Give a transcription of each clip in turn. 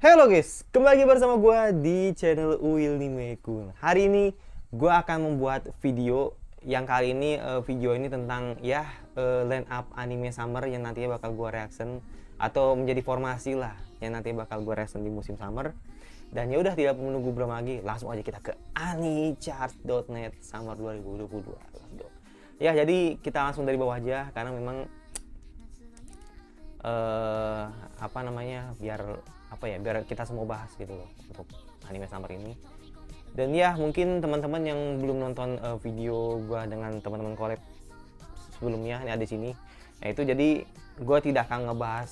Halo guys, kembali bersama gue di channel Uil Nimekun. Hari ini gue akan membuat video yang kali ini video ini tentang line up anime summer yang nantinya bakal gue reaction atau menjadi formasi lah yang nanti bakal gue reaction di musim summer. Dan ya udah tidak menunggu berapa lagi, langsung aja kita ke anichart.net summer 2022. Ya jadi kita langsung dari bawah aja karena memang biar kita semua bahas gitu loh untuk anime summer ini. Dan ya mungkin teman-teman yang belum nonton video gua dengan teman-teman collab sebelumnya ini ada di sini. Nah itu jadi gua tidak akan ngebahas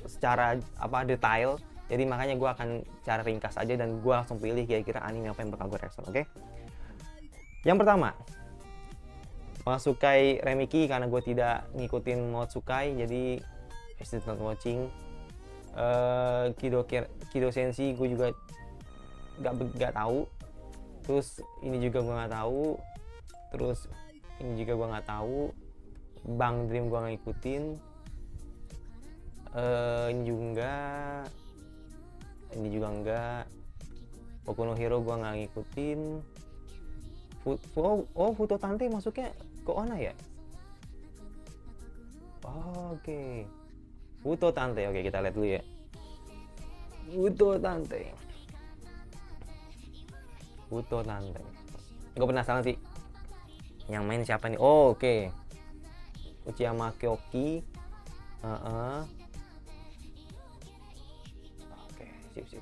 secara detail. Jadi makanya gua akan cara ringkas aja dan gua langsung pilih kira-kira anime apa yang bakal gua reaction, oke? Yang pertama, Masukai Remiki karena gue tidak ngikutin Motsukai jadi I still not watching. Kido Senshi gue juga gak tahu. Terus ini juga gue nggak tahu. Terus ini juga gue nggak tahu. Bang Dream gue nggak ngikutin. Ini juga enggak. Boku no Hero gue nggak ngikutin. Futo Tante masuknya ke Ona ya? Oke. Futo Tante, oke kita lihat dulu ya. Futo Tante. Gue penasaran sih. Yang main siapa nih? Oh, oke. Uchiyama Kyoki. Oke, sip.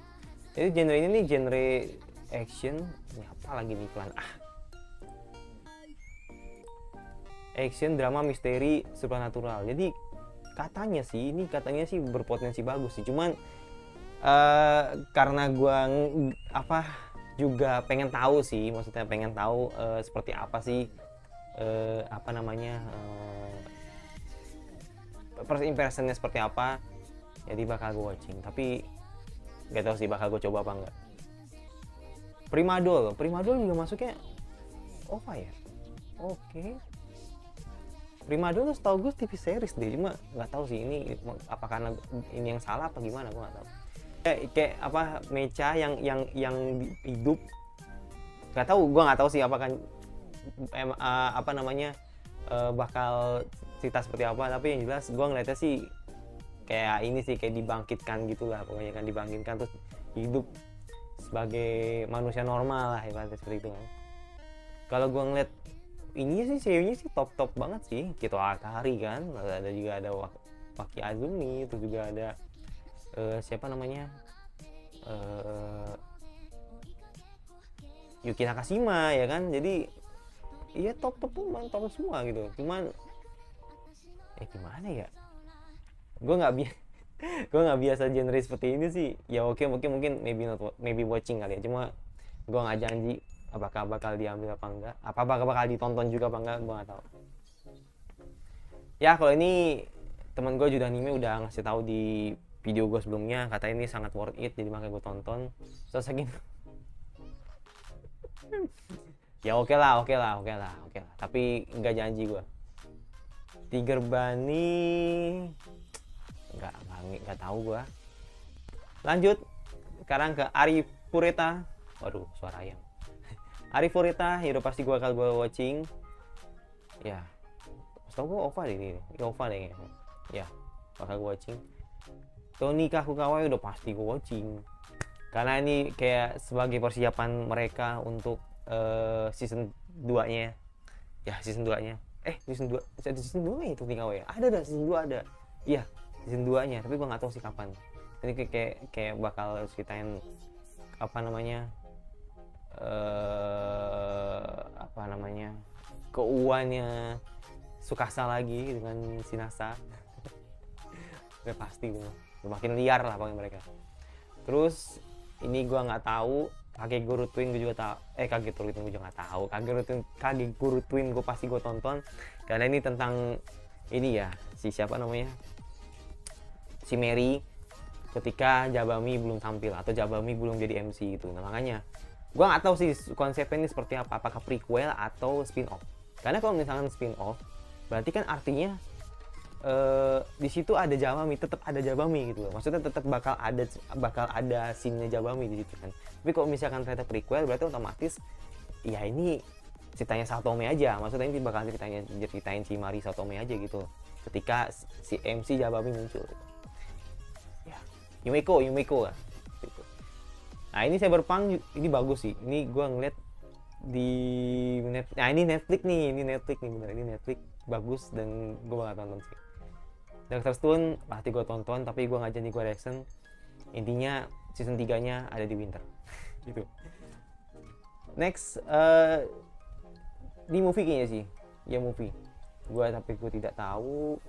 Jadi genre ini nih genre action. Ini apa lagi nih iklan? Action, drama, misteri, supernatural. Jadi katanya sih berpotensi bagus sih. Cuman karena gua juga pengen tahu sih, maksudnya pengen tahu seperti apa sih first impressionnya seperti apa. Jadi bakal gue watching. Tapi gak tahu sih bakal gue coba apa enggak. Primadol juga masuknya OVA ya? Oke. Primadol setahu gue TV series deh, cuma nggak tahu sih ini apa karena ini yang salah apa gimana, gue nggak tahu. Kayak mecha yang hidup, gue nggak tahu sih apakah bakal cerita seperti apa, tapi yang jelas gue ngeliatnya sih kayak ini sih kayak dibangkitkan gitulah, pokoknya kan dibangkitkan terus hidup sebagai manusia normal lah ibaratnya seperti itu kan. Kalau gue ngeliat ini sih seiyunya sih top banget sih. Kito Akari kan, ada juga ada Waki Azumi, itu juga ada siapa namanya Yuki Nakashima ya kan. Jadi iya top semua gitu. Cuman gimana ya, gue nggak biasa genre seperti ini sih. Ya oke, mungkin maybe watching kali ya, cuma gue nggak janji apakah bakal diambil apa enggak, bakal ditonton juga apa enggak, gue nggak tahu. Ya kalau ini teman gue juga anime udah ngasih tahu di video gue sebelumnya, kata ini sangat worth it, jadi makanya gue tonton. Terus gitu. Ya oke lah. Tapi nggak janji gue. Tiger Bunny nggak tahu gue. Lanjut sekarang ke Ari Fureta. Waduh, suara ayam. Ari Fureta, Hero pasti gue bakal watching. Ya, setahu gue OVA deh ini. OVA deh ya, bakal gue watching. Tony Kakukawai udah pasti gue watching. Karena ini kayak sebagai persiapan mereka untuk season 2-nya. Ya, season 2-nya. Season 2 itu Tony Kakukawai. Ada season 2 ada. Iya, season 2-nya, tapi gue nggak tahu sih kapan. Ini kayak bakal ceritain keuannya Tsukasa lagi dengan Shinasa. Udah pasti gitu. Makin liar lah pokoknya mereka. Terus ini gua nggak tahu, Kageguru Twin gue juga tahu. Kageguru Twin gue juga nggak tahu. Kageguru Twin gue pasti gue tonton karena ini tentang ini ya, si Mary ketika Jabami belum tampil atau Jabami belum jadi MC gitu. Nah makanya gue nggak tahu sih konsepnya ini seperti apa, apakah prequel atau spin off. Karena kalau misalkan spin off berarti kan artinya di situ ada Jabami, tetap ada Jabami gitu loh. Maksudnya tetap bakal ada scene-nya Jabami di situ kan. Tapi kalau misalkan ternyata prequel berarti otomatis ya ini ceritanya Satome aja. Maksudnya ini bakal ceritain si Mari Satome aja gitu. Ketika si MC Jabami muncul. Ya, Yumeko lah. Gitu. Nah, ini Cyberpunk ini bagus sih. Ini gua ngeliat di nah ini Netflix nih bener, ini Netflix bagus dan gua bakal tonton sih. Dr. Stone pasti gue tonton, tapi gue nggak jadi gue reaction. Intinya season 3 nya ada di winter gitu. Next, di movie kayaknya sih, ya movie tapi gue tidak tahu.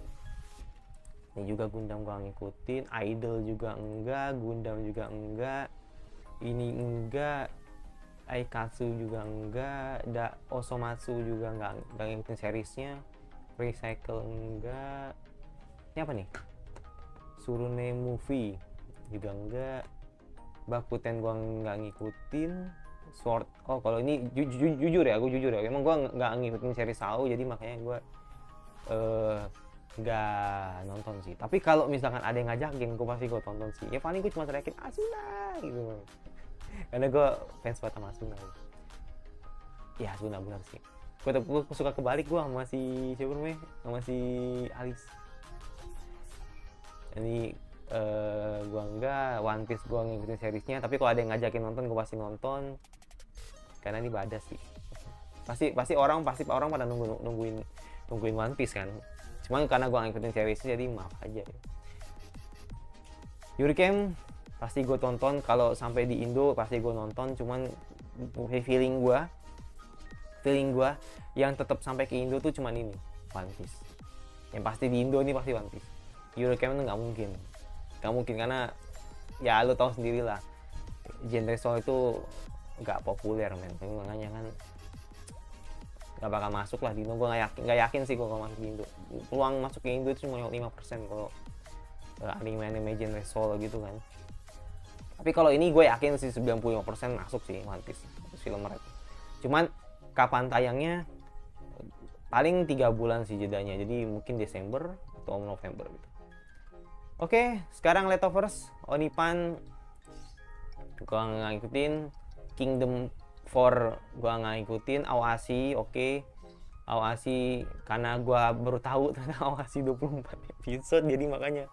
Ini juga Gundam gue ngikutin, Idol juga enggak, Gundam juga enggak, ini enggak, Aikatsu juga enggak, Osomatsu juga enggak ngikutin seriesnya, Recycle enggak. Ini apa nih? Surune Movie juga enggak, Bakuten gua nggak ngikutin, Sword, oh kalau ini jujur ya, emang gua nggak ngikutin seri Sao, jadi makanya gua nggak nonton sih. Tapi kalau misalkan ada yang ngajakin, gua pasti gua tonton sih. Ya paling gua cuma teriakin Asuna gitu, karena gua fans banget sama Asuna. Ya Asuna benar sih. Gua suka kebalik gua sama si siapa namanya, sama si Alice. Ini gua enggak, One Piece gua ngikutin seriesnya, tapi kalau ada yang ngajakin nonton gua pasti nonton karena ini badas sih. Pasti orang pada nungguin One Piece kan. Cuman karena gua ngikutin seriesnya jadi maaf aja ya. Yuricam pasti gua tonton, kalau sampai di Indo pasti gua nonton, cuman feeling gua yang tetap sampai ke Indo tuh cuman ini, One Piece. Yang pasti di Indo ini pasti One Piece. Eurocam itu nggak mungkin karena ya lo tahu sendiri lah, genre soul itu nggak populer men, makanya kan nggak bakal masuk lah di Indo. Gue nggak yakin sih kalau masuk di Indo. Peluang masuk ke Indo itu cuma 5% kalau anime genre soul gitu kan. Tapi kalau ini gue yakin sih 95% masuk sih One Piece film mereka. Cuman kapan tayangnya paling 3 bulan sih jedanya, jadi mungkin Desember atau November gitu. Oke, sekarang Leftovers, Onipan gua nggak ngikutin, Kingdom 4 gua nggak ngikutin, Aoashi oke. Aoashi karena gua baru tahu ternyata Aoashi 24 episode, jadi makanya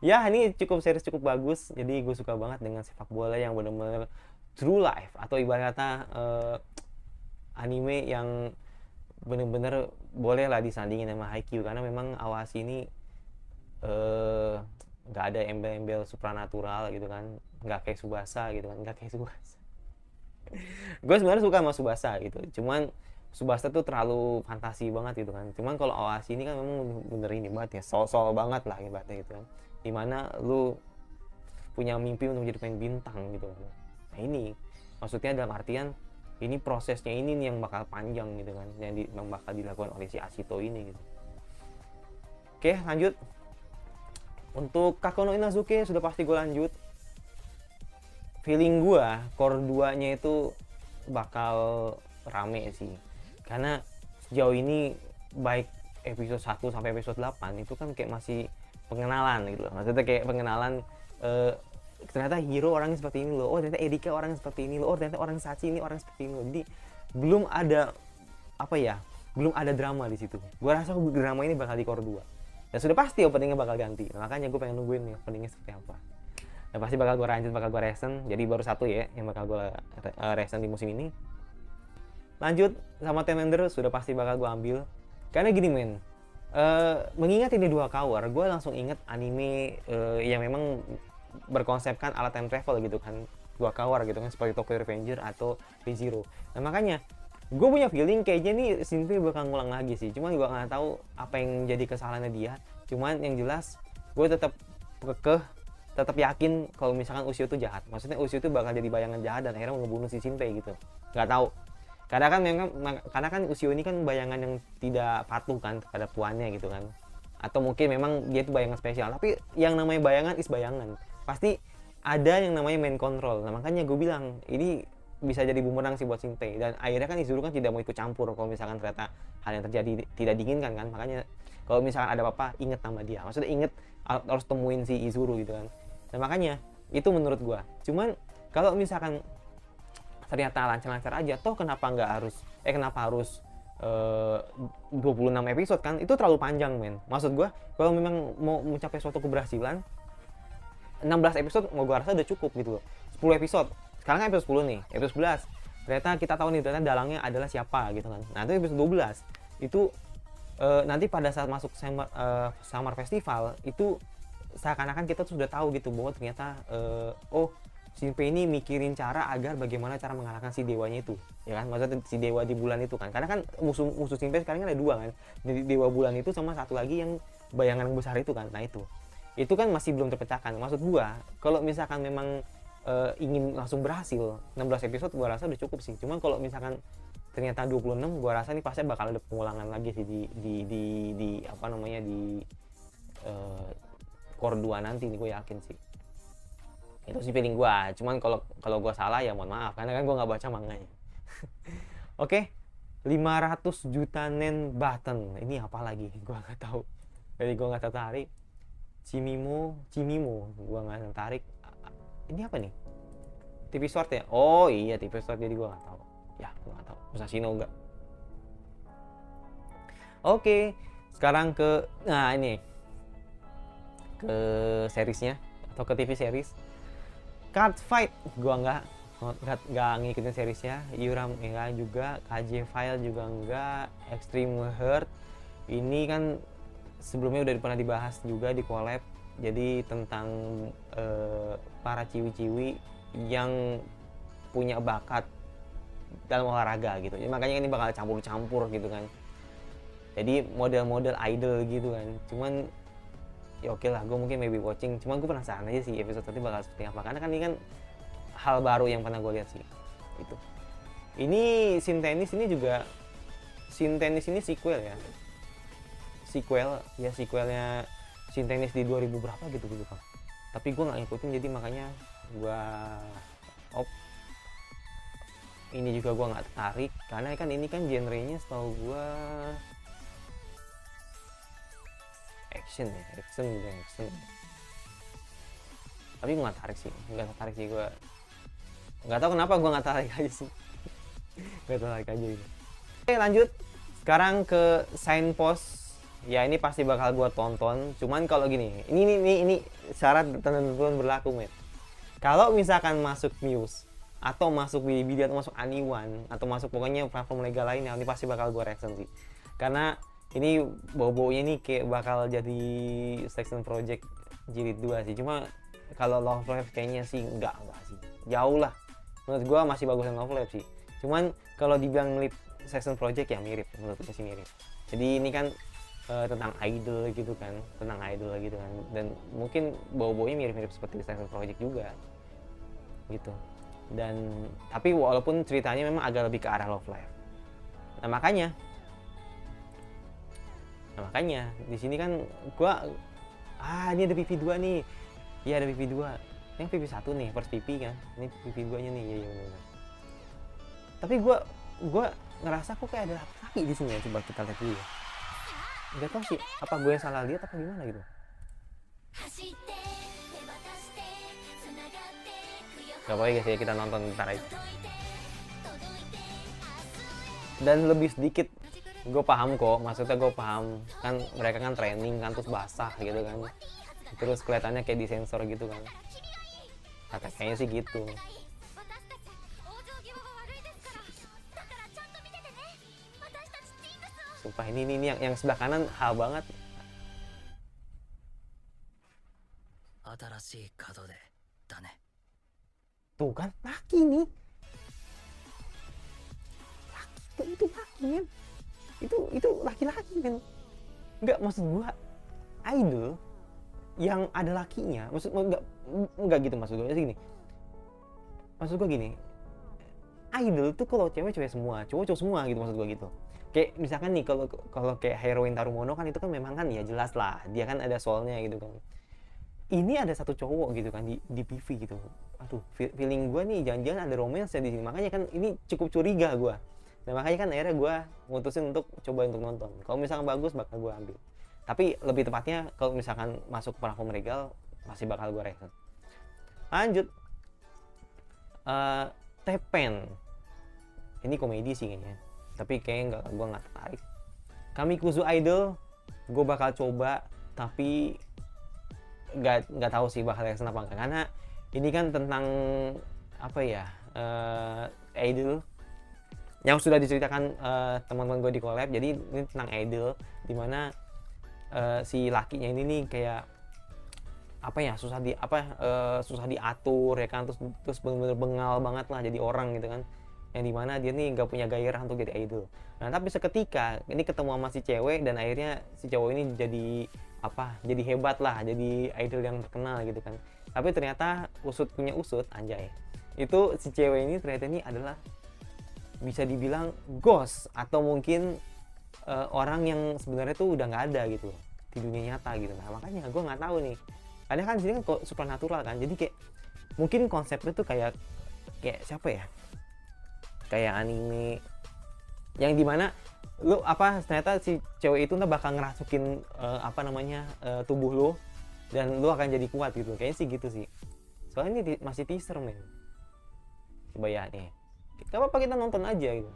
ya ini series cukup bagus. Jadi gue suka banget dengan sepak bola yang benar-benar true life, atau ibaratnya anime yang benar-benar boleh lah disandingin sama Haikyuu, karena memang Aoashi ini nggak ada embel-embel supranatural gitu kan, nggak kayak Tsubasa gitu kan, gue sebenarnya suka sama Tsubasa gitu, cuman Tsubasa tuh terlalu fantasi banget gitu kan. Cuman kalau Aoashi ini kan memang bener ini banget ya, soal banget lah ibaratnya gitu kan, dimana lu punya mimpi untuk menjadi pemain bintang gitu kan. Nah ini maksudnya dalam artian ini prosesnya ini nih yang bakal panjang gitu kan, yang bakal dilakukan oleh si Ashito ini gitu. Oke, lanjut. Untuk Kako no Inazuke sudah pasti gue lanjut. Feeling gue core 2 nya itu bakal rame sih, karena sejauh ini baik episode 1 sampai episode 8 itu kan kayak masih pengenalan gitu loh. Maksudnya kayak pengenalan, ternyata hero orangnya seperti ini loh, oh ternyata Erika orangnya seperti ini loh, oh ternyata orang Sachi ini orang seperti ini loh. Jadi belum ada belum ada drama di situ. Gue rasa drama ini bakal di core 2. Dan sudah pasti openingnya bakal ganti. Nah, makanya gue pengen nungguin nih openingnya seperti apa. Dan pasti bakal gue lanjut, bakal gue reaction. Jadi baru 1 ya yang bakal gue reaction di musim ini. Lanjut sama Temender sudah pasti bakal gue ambil. Karena gini men, mengingat ini 2 Hour, gue langsung inget anime yang memang berkonsepkan alat time travel gitu kan, 2 Hour gitu kan, seperti Tokyo Revenger atau Re:Zero. Nah makanya gue punya feeling kayaknya nih Shinpei bakal ngulang lagi sih, cuman gue nggak tahu apa yang jadi kesalahannya dia. Cuman yang jelas gue tetap yakin kalau misalkan Ushio itu jahat, maksudnya Ushio itu bakal jadi bayangan jahat dan akhirnya ngebunuh si Shinpei gitu. Nggak tahu, karena kan Ushio ini kan bayangan yang tidak patuh kan terhadap tuannya gitu kan, atau mungkin memang dia itu bayangan spesial. Tapi yang namanya bayangan is bayangan, pasti ada yang namanya main control. Nah makanya gue bilang ini bisa jadi bumerang sih buat Shinpei, dan akhirnya kan Izuru kan tidak mau ikut campur kalau misalkan ternyata hal yang terjadi tidak diinginkan kan. Makanya Kalau misalkan ada apa-apa, inget nama dia. Maksudnya inget harus temuin si Izuru gitu kan. Nah makanya itu menurut gue. Cuman kalau misalkan ternyata lancar-lancar aja, toh kenapa harus 26 episode kan? Itu terlalu panjang men. Maksud gue kalau memang mau mencapai suatu keberhasilan, 16 episode mau gue rasa udah cukup gitu loh. 10 episode, sekarang kan episode 10 nih, episode 11 ternyata kita tahu nih ternyata dalangnya adalah siapa gitu kan. Nah itu episode 12 itu nanti pada saat masuk Summer Festival itu seakan-akan kita tuh sudah tahu gitu bahwa ternyata oh Shinpei ini mikirin cara agar bagaimana cara mengalahkan si dewanya itu, ya kan? Maksudnya si dewa di bulan itu kan, karena kan musuh Shinpei sekarang kan ada dua kan, dewa bulan itu sama satu lagi yang bayangan besar itu kan. Nah itu kan masih belum terpecahkan. Maksud gua kalau misalkan memang ingin langsung berhasil 16 episode gua rasa udah cukup sih. Cuman kalau misalkan ternyata 26 gua rasa nih pasti bakal ada pengulangan lagi sih di apa namanya di core 2 nanti nih, gue yakin sih. Itu sih feeling gua. Cuman kalau gua salah ya mohon maaf karena kan gua nggak baca manganya. Oke. 500 juta nen button. Ini apa lagi? Gua nggak tahu. Jadi gua nggak tertarik. Cimimo, gua nggak tertarik. Ini apa nih? TV short ya? Oh iya TV short, jadi gua nggak tahu. Ya gua nggak tahu. Musashino enggak. Oke, sekarang ini ke seriesnya atau ke TV series. Card Fight gua nggak ngikutin seriesnya. Yuram enggak juga, KJ File juga enggak, Extreme Heart ini kan sebelumnya udah pernah dibahas juga di collab. Jadi tentang para ciwi-ciwi yang punya bakat dalam olahraga gitu. Jadi makanya ini bakal campur-campur gitu kan. Jadi model-model idol gitu kan. Cuman ya oke lah, gue mungkin maybe watching. Cuman gue penasaran aja sih episode nanti bakal seperti apa. Karena kan ini kan hal baru yang pernah gue lihat sih. Gitu. Ini Shin Tennis ini juga sequel ya. Sequelnya Shin Tennis di 2000 berapa gitu gue lupa. Tapi gue nggak ngikutin, jadi makanya gue ini juga gue nggak tertarik karena kan ini kan genrenya setahu gue action. Tapi gue nggak tertarik sih gue. Nggak tahu kenapa gue nggak tertarik aja sih. Nggak tertarik aja gitu. Oke lanjut. Sekarang ke Signpost. Ya ini pasti bakal gue tonton. Cuman kalau gini, ini syarat tentuan berlaku men. Kalau misalkan masuk Muse atau masuk Bilibili atau masuk Aniwan atau masuk pokoknya platform legal lainnya, ini pasti bakal gue reaction sih. Karena ini bau-baunya nih kayak bakal jadi Section Project Jilid 2 sih. Cuma kalau Love Live kayaknya sih enggak sih. Jauh lah. Menurut gue masih bagusan Love Live sih. Cuman kalau dibilang mirip Section Project ya mirip, menurut gue sih mirip. Jadi ini kan tentang idol gitu kan, dan mungkin bau-baunya mirip-mirip seperti Section Project juga gitu. Dan tapi walaupun ceritanya memang agak lebih ke arah Love Live. Nah makanya di sini kan gua ini ada PV2 nih. Iya ada PV2. Yang PV1 nih, first PV kan. Ini PV2 nya nih. Iya benar. Tapi gua ngerasa kok kayak ada laki di sini ya. Coba kita lihat dulu ya. Gak tau sih apa gue yang salah lihat apa gimana gitu. Gak apa-apa guys ya, kita nonton ntar aja. Dan lebih sedikit gue paham kok, maksudnya gue paham kan mereka kan training kan terus basah gitu kan, terus kelihatannya kayak disensor gitu kan. Kayaknya sih gitu. Sumpah ini yang sebelah kanan hal banget. Tuh kan laki nih. Itu laki men. Itu laki-laki men. Enggak, maksud gua idol yang ada lakinya. Enggak gitu maksud gua gini. Maksud gua gini. Idol tuh kalau cewek semua, cowok semua gitu maksud gua gitu. Kayak misalkan nih kalau kayak heroin Tarumono kan itu kan memang kan ya jelas lah dia kan ada soulnya gitu kan. Ini ada satu cowok gitu kan di PV gitu. Aduh, feeling gue nih jangan-jangan ada romance di sini. Makanya kan ini cukup curiga gue. Nah makanya kan akhirnya gue mutusin untuk coba untuk nonton. Kalau misalkan bagus bakal gue ambil. Tapi lebih tepatnya kalau misalkan masuk Parfum Regal masih bakal gue reaction. Lanjut, Tepen. Ini komedi sih kayaknya, tapi kayaknya gue nggak tertarik. Kamikuzu Idol, gue bakal coba, tapi nggak tahu sih bakal reaction apa enggak, karena ini kan tentang apa ya, idol yang sudah diceritakan teman-teman gue di collab. Jadi ini tentang idol dimana si lakinya ini nih kayak apa ya, susah diatur ya kan, terus bener-bener bengal banget lah jadi orang gitu kan, yang dimana dia nih nggak punya gairah untuk jadi idol. Nah tapi seketika ini ketemu sama si cewek, dan akhirnya si cowok ini jadi hebat lah, jadi idol yang terkenal gitu kan. Tapi ternyata usut punya usut, anjay, itu si cewek ini ternyata ini adalah bisa dibilang ghost, atau mungkin orang yang sebenarnya tuh udah nggak ada gitu di dunia nyata gitu. Nah makanya gue nggak tahu nih, karena kan di sini kan kok supernatural kan, jadi kayak mungkin konsepnya tuh kayak siapa ya, kayak anime yang dimana lu ternyata si cewek itu bakal ngerasukin tubuh lu, dan lu akan jadi kuat gitu, kayaknya sih gitu sih. Soalnya ini masih teaser men. Coba ya nih, gak apa-apa kita nonton aja gitu.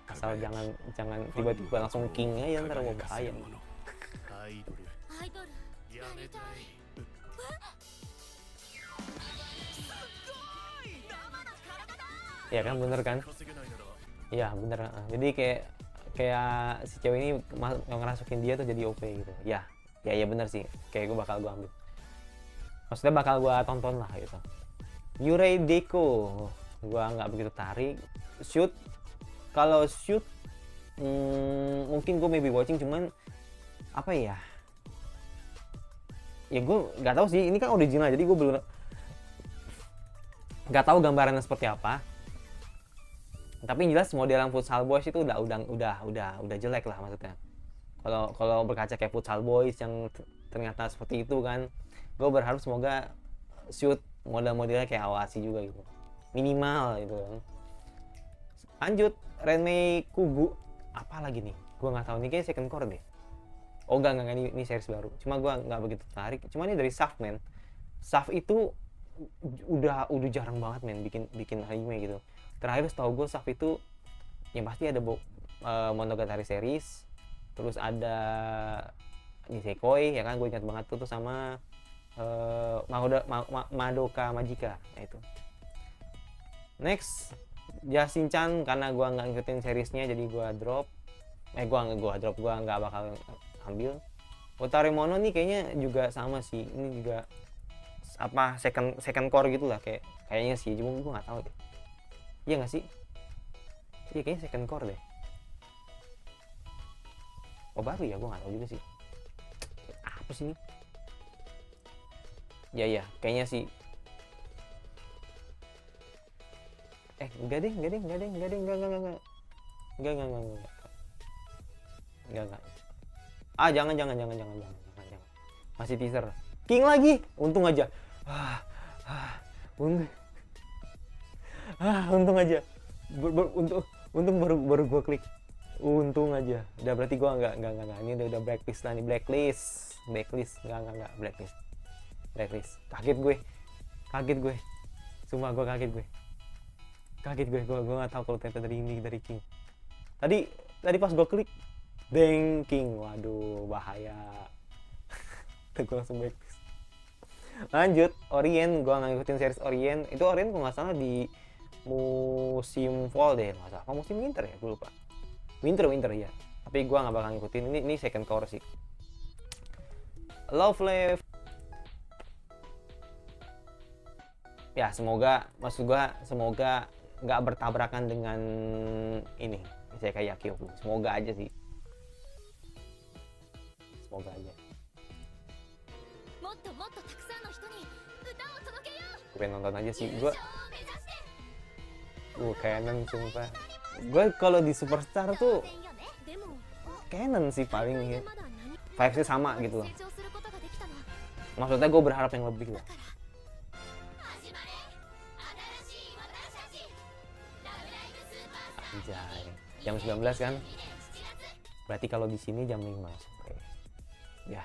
Asal jangan tiba-tiba langsung king aja, ntar mau bahaya. Ya kan, bener kan? Iya bener. Jadi kayak si cewek ini ngerasukin dia tuh jadi OP gitu. Ya bener sih. Kayak gue ambil. Maksudnya bakal gue tonton lah gitu. Yurei Deko, gue nggak begitu tarik. Shoot, kalau shoot mungkin gue maybe watching, cuman apa ya? Ya gue nggak tahu sih. Ini kan original, jadi gue belum nggak tahu gambarannya seperti apa. Tapi yang jelas modelan Futsal Boys itu udah jelek lah maksudnya. Kalau berkaca kayak Futsal Boys yang ternyata seperti itu kan, gue berharap semoga shoot model-modelnya kayak Awasi juga gitu, minimal gitu kan. Lanjut, Renmei Kugu, apa lagi nih? Gue nggak tahu, nih kayak second core deh. Oh enggak, ini series baru. Cuma gue nggak begitu tertarik. Cuma ini dari SAF men. SAF itu udah jarang banget men bikin anime gitu. Terakhir setahu gue SAF itu yang pasti ada Monogatari series, terus ada Nisekoi ya kan, gue ingat banget tuh sama Madoka Magica, nah itu. Next, Jashin-chan, karena gue nggak ngikutin seriesnya jadi gue drop. Gue nggak bakal ambil. Otaremono nih kayaknya juga sama sih, ini juga second core gitu lah kayaknya sih, cuma gue nggak tahu deh. Iya nggak sih? Iya kayaknya second core deh. Oh baru ya, gue nggak tahu juga sih. Apa sih ini? Ya kayaknya sih. Enggak. Jangan. Masih teaser. King lagi. Untung aja. Untung aja. Untung baru gue klik. Untung aja. Udah berarti gue enggak. Ini udah blacklist lah nih, blacklist. Enggak blacklist. Kaget gue. Sumpah gue kaget gue. Gue nggak tahu kalau ternyata dari King. Tadi pas gue klik Deng King, waduh bahaya. Gue langsung blacklist. Lanjut, Orient, gue nggak ngikutin series Orient. Itu Orient gue nggak salah di musim fall deh, nggak salah. Apa musim winter ya, gue lupa. Winter ya. Tapi gue nggak bakal ngikutin. Ini second core sih. Love Live. Ya semoga nggak bertabrakan dengan ini, misalnya kayak Yakioku. Semoga aja sih. Semoga aja. Gue pengen nonton aja sih. Gue canon sumpah. Gue kalau di Superstar tuh canon sih paling ya. Vibes-nya sama gitu loh. Maksudnya gue berharap yang lebih lah. Anjay, jam 19 kan? Berarti kalau di sini jam 5 sore. Ya.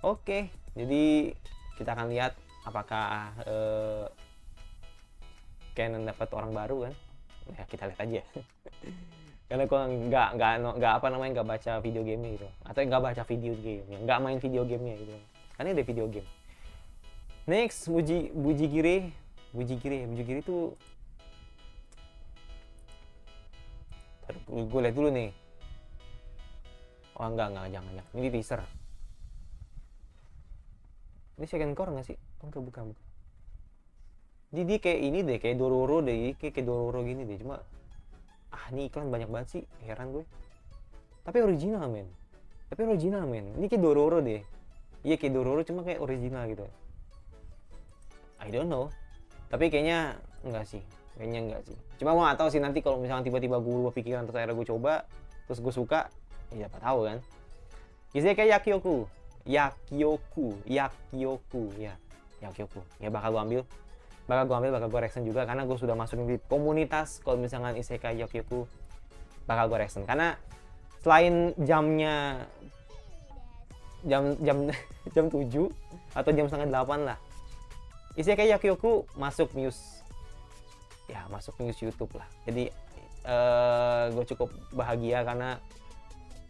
Oke, jadi kita akan lihat apakah Canon dapat orang baru kan. Ya kita lihat aja. Karena gue nggak apa namanya, nggak baca video game gitu, atau nggak baca video game, nggak main video gamenya gitu. Karena ada video game. Next, Bujigiri itu gue lihat dulu nih. Oh enggak, jangan. Ini teaser. Ini second core nggak sih? Oh, enggak, bukan. Jadi dia kayak ini deh, kayak Dororo deh, kayak Dororo gini deh. Cuma ini iklan banyak banget sih, heran gue. Tapi original men. Ini kayak Dororo deh. Iya kayak Dororo, cuma kayak original gitu. I don't know. Tapi kayaknya enggak sih. Cuma gue nggak tahu sih, nanti kalau misalnya tiba-tiba gue berubah pikiran terus akhirnya gue coba, terus gue suka, ya siapa tahu kan. Isekai Yakyoku. Ya, bakal gue ambil, bakal gue reaction juga, karena gue sudah masukin di komunitas. Kalau misalkan Isekai Yakyoku bakal gue reaction, karena selain jamnya jam 7 atau jam setengah 8 lah, Isekai Yakyoku masuk news YouTube lah. Jadi gue cukup bahagia karena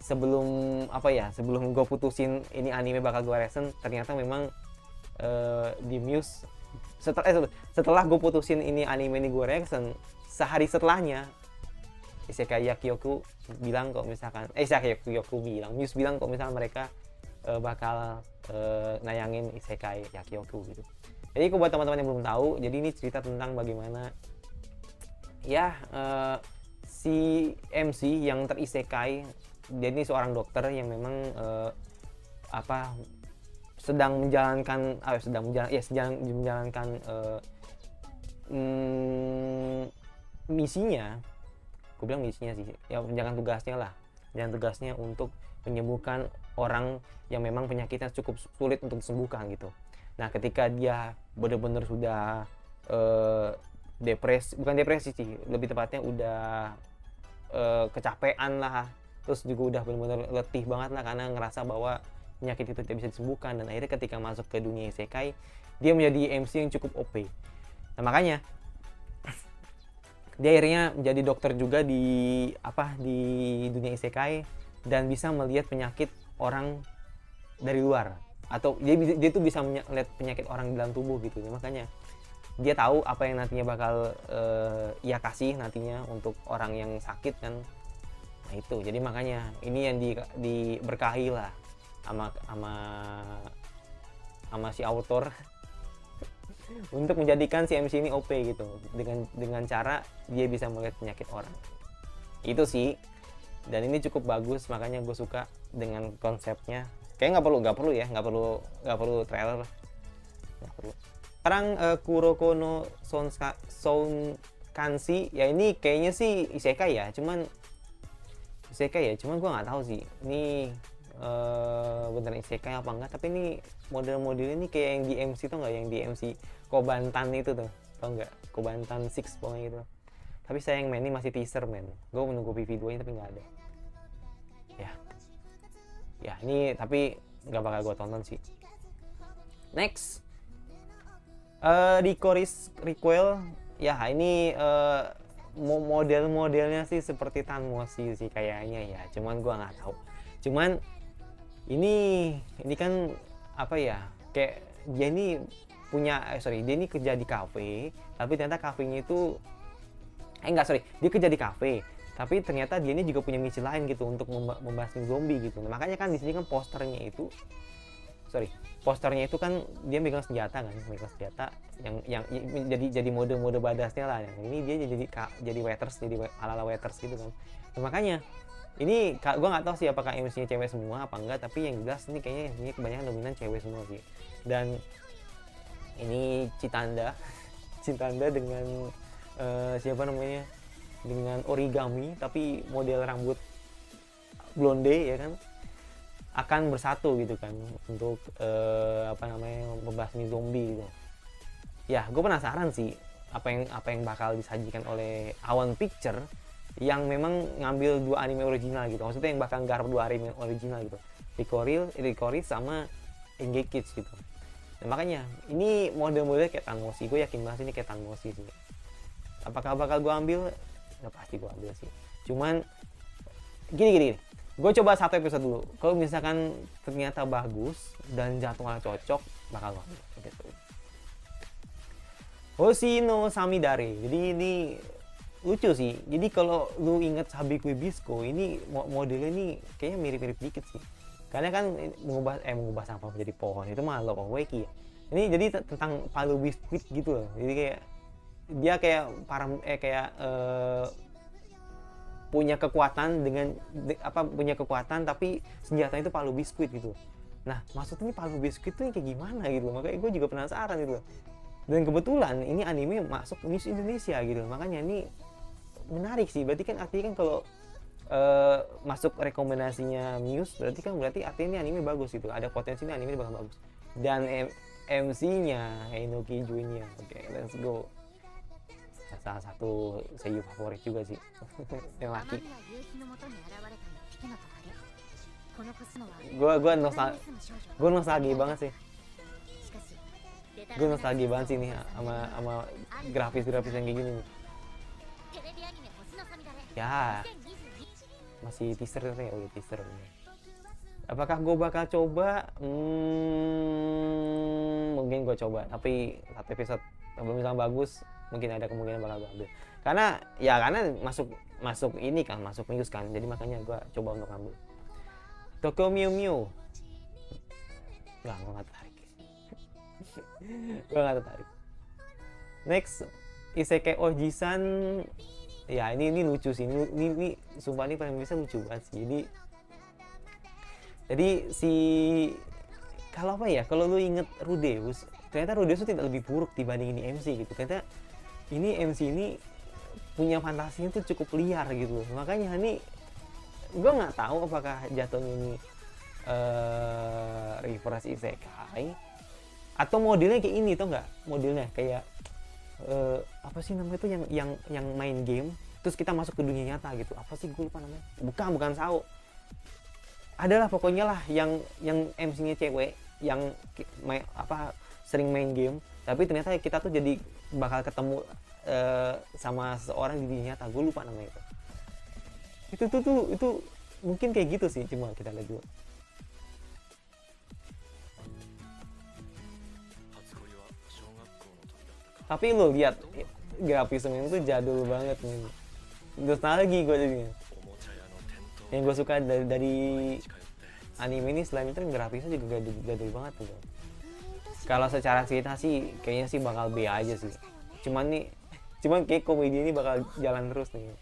sebelum gue putusin ini anime bakal gue reaction, ternyata memang di Muse setelah gue putusin ini anime ini gue reaction, sehari setelahnya Isekai Yakyoku bilang kok misalkan Muse bilang kok misalkan mereka bakal nayangin Isekai Yakyoku gitu. Jadi buat teman-teman yang belum tahu, jadi ini cerita tentang bagaimana si MC yang terisekai. Jadi ini seorang dokter yang memang sedang menjalankan misinya. Gue bilang misinya sih, ya menjalankan tugasnya untuk menyembuhkan orang yang memang penyakitnya cukup sulit untuk disembuhkan gitu. Nah, ketika dia benar-benar sudah bukan depresi sih, lebih tepatnya udah kecapean lah, terus juga udah benar-benar letih banget lah karena ngerasa bahwa penyakit itu tidak bisa disembuhkan, dan akhirnya ketika masuk ke dunia isekai dia menjadi MC yang cukup OP. Nah, makanya dia akhirnya menjadi dokter juga di dunia isekai dan bisa melihat penyakit orang dari luar, atau dia tuh bisa melihat penyakit orang di dalam tubuh gitu. Makanya dia tahu apa yang nantinya bakal ia kasih nantinya untuk orang yang sakit kan. Nah itu, jadi makanya ini yang diberkahi lah sama si autor untuk menjadikan si MC ini OP gitu, dengan cara dia bisa melihat penyakit orang. Itu sih, dan ini cukup bagus, makanya gue suka dengan konsepnya. Kayak nggak perlu trailer, nggak perlu. Sekarang Kuroko no Sonkanshi, ya ini kayaknya sih isekai ya, cuman gue nggak tahu sih ini beneran isekai apa enggak. Tapi ini model-model ini kayak yang di MC tuh nggak, yang di MC Kobantan itu tuh, tau nggak, Kobantan 6 pokoknya gitu. Tapi sayang men, ini masih teaser men, gue menunggu PV2 nya tapi nggak ada ya. Ini tapi nggak bakal gue tonton sih. Next, Licorice Recoil. Ya ini model-modelnya sih seperti Tanmoshi sih kayaknya ya, cuman gue nggak tahu. Cuman ini kan kayak dia ini dia ini kerja di kafe, tapi ternyata kafenya itu dia kerja di kafe, tapi ternyata dia ini juga punya misi lain gitu untuk membasmi zombie gitu. Nah, makanya kan di sini kan posternya itu kan dia megang senjata yang jadi mode badasnya lah. Yang ini dia jadi waiters, jadi ala waiters gitu kan. Nah, makanya ini gue nggak tahu sih apakah MC-nya cewek semua apa enggak, tapi yang jelas ini kayaknya ini kebanyakan dominan cewek semua sih. Dan ini Citanda dengan dengan origami tapi model rambut blonde ya kan, akan bersatu gitu kan untuk membasmi zombie gitu. Ya, gue penasaran sih apa yang bakal disajikan oleh Awan Picture yang memang ngambil dua anime original gitu, maksudnya yang bakal garap dua anime original gitu, Licorice sama Engage Kids gitu. Nah, makanya ini model-model kayak Tanmoshi, gue yakin banget ini kayak Tanmoshi sih. Apakah bakal gue ambil? Udah pasti gue ambil sih. Cuman gini. Gue coba satu episode dulu. Kalau misalkan ternyata bagus dan jadwalnya cocok, bakal gue ambil gitu. Hoshino Samidare. Jadi ini lucu sih. Jadi kalau lu inget Sabikui Bisco, ini modelnya ini kayaknya mirip-mirip dikit sih. Karena kan mengubah sampah menjadi pohon itu mah Love of Wacky ya. Ini jadi tentang palu biskuit gitu loh. Jadi kayak dia kayak punya kekuatan punya kekuatan tapi senjata itu palu biskuit gitu. Nah, maksudnya ini palu biskuit tuh kayak gimana gitu. Makanya gue juga penasaran gitu. Dan kebetulan ini anime masuk Miss Indonesia gitu. Makanya ini menarik sih. Berarti kan artinya kan kalau masuk rekomendasinya Muse berarti artinya ini anime bagus gitu, ada potensi ini anime bakal bagus. Dan MC-nya Enoki Junior, oke, let's go. Salah satu seiyuu favorit juga sih yang laki. Gue nostalgia banget sih. Gue nostalgia banget sih nih sama grafis yang kayak gini nih. Ya masih teaser ya, udah teaser. Apakah gue bakal coba? Mungkin gue coba, tapi satu episode belum misalnya bagus, mungkin ada kemungkinan bakal gue ambil. Karena masuk ini kan, masuk Muse kan, jadi makanya gue coba untuk ambil. Tokyo Mew Mew, gue nggak tertarik. Gue nggak tertarik. Next, Isekai Oji-san. Ya ini lucu sih, ini sumpah ini paling bisa lucu banget sih. Jadi si kalau apa ya, kalau lu inget Rudeus, ternyata Rudeus itu tidak lebih buruk dibanding ini MC gitu. Ternyata ini MC ini punya fantasinya tuh cukup liar gitu. Makanya ini gue nggak tahu apakah jatuhnya ini reverse isekai atau modelnya kayak ini, tau nggak? Modelnya kayak apa sih namanya itu yang main game terus kita masuk ke dunia nyata gitu. Apa sih, gue lupa namanya. Bukan SAO. Adalah pokoknya lah yang MC-nya cewek yang sering main game, tapi ternyata kita tuh jadi bakal ketemu sama seseorang di dunia nyata. Gue lupa namanya itu. Itu mungkin kayak gitu sih, cuma kita lihat dulu. Tapi lo lihat grafisnya itu jadul banget nih. Nostalgia gue jadinya. Yang gue suka dari anime ini selain itu grafisnya juga jadul banget tuh. Kalau secara cerita sih kayaknya sih bakal B aja sih. Cuman kayak komedi ini bakal jalan terus nih.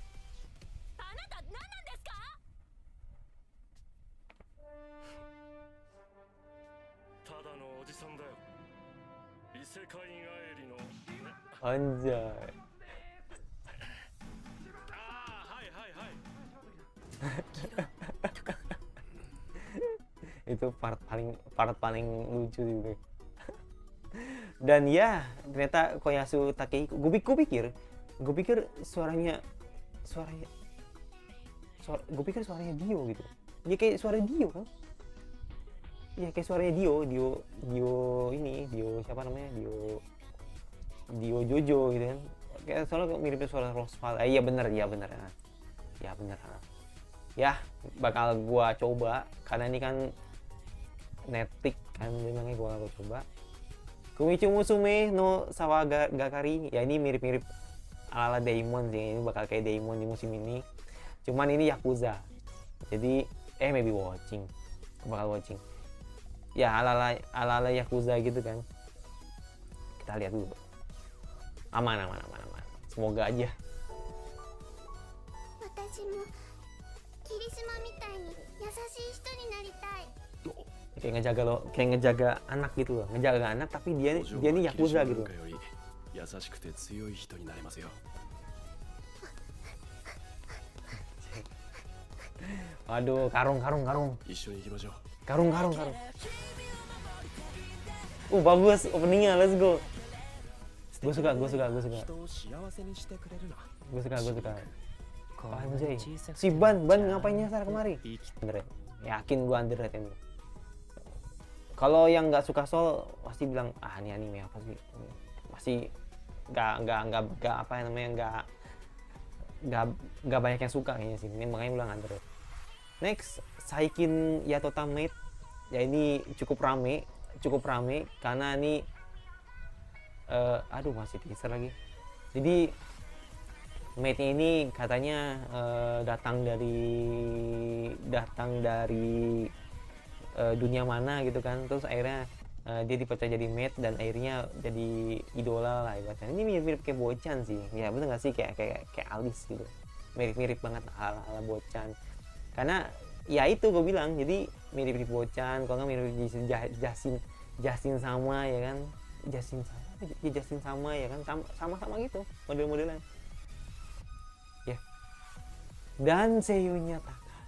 Anjay. Itu part paling lucu juga. Dan ya ternyata Koyasu Takehiko, gue pikir suaranya Dio gitu. Ya kayak suara Dio kan? Ya kayak suaranya Dio siapa namanya? Dio Jojo gitu kan. Kayak soalnya miripnya suara Rosval. Iya bener. Ya bakal gua coba karena ini kan Netflix kan, memangnya gua coba. Kumichu Musume no Sawagakari. Ya ini mirip-mirip ala Daemon sih. Ini bakal kayak Daemon di musim ini. Cuman ini Yakuza. Jadi maybe bakal watching. Ya ala Yakuza gitu kan. Kita lihat dulu. Aman. Semoga aja. Kayak ngejaga anak gitu loh. Ngejaga anak tapi dia nih Yakuza gitu. Aduh, karung. Bagus openingnya, let's go. Gue suka. Anjay, si Ban ngapain nyasar kemari? Underrated. Yakin gua underrated ini. Kalau yang nggak suka Soul pasti bilang ini anime apa sih? Masih nggak apa namanya nggak banyak yang suka kayaknya sih. Ini makanya bilang underrated. Next, Saikin Yatota Maid. Ya ini cukup rame karena ini masih teaser lagi. Jadi Maid ini katanya datang dari dunia mana gitu kan, terus akhirnya dia dipercaya jadi maid dan akhirnya jadi idola lah ibaratnya. Ini mirip kayak Bochan sih, ya bener nggak sih, kayak Alice gitu, mirip banget ala Bochan. Karena ya itu gue bilang, jadi mirip Bochan, kalau nggak mirip Justin sama ya kan, Justin sama ya kan, sama gitu model-modelan ya. Dan seiyunya Taka,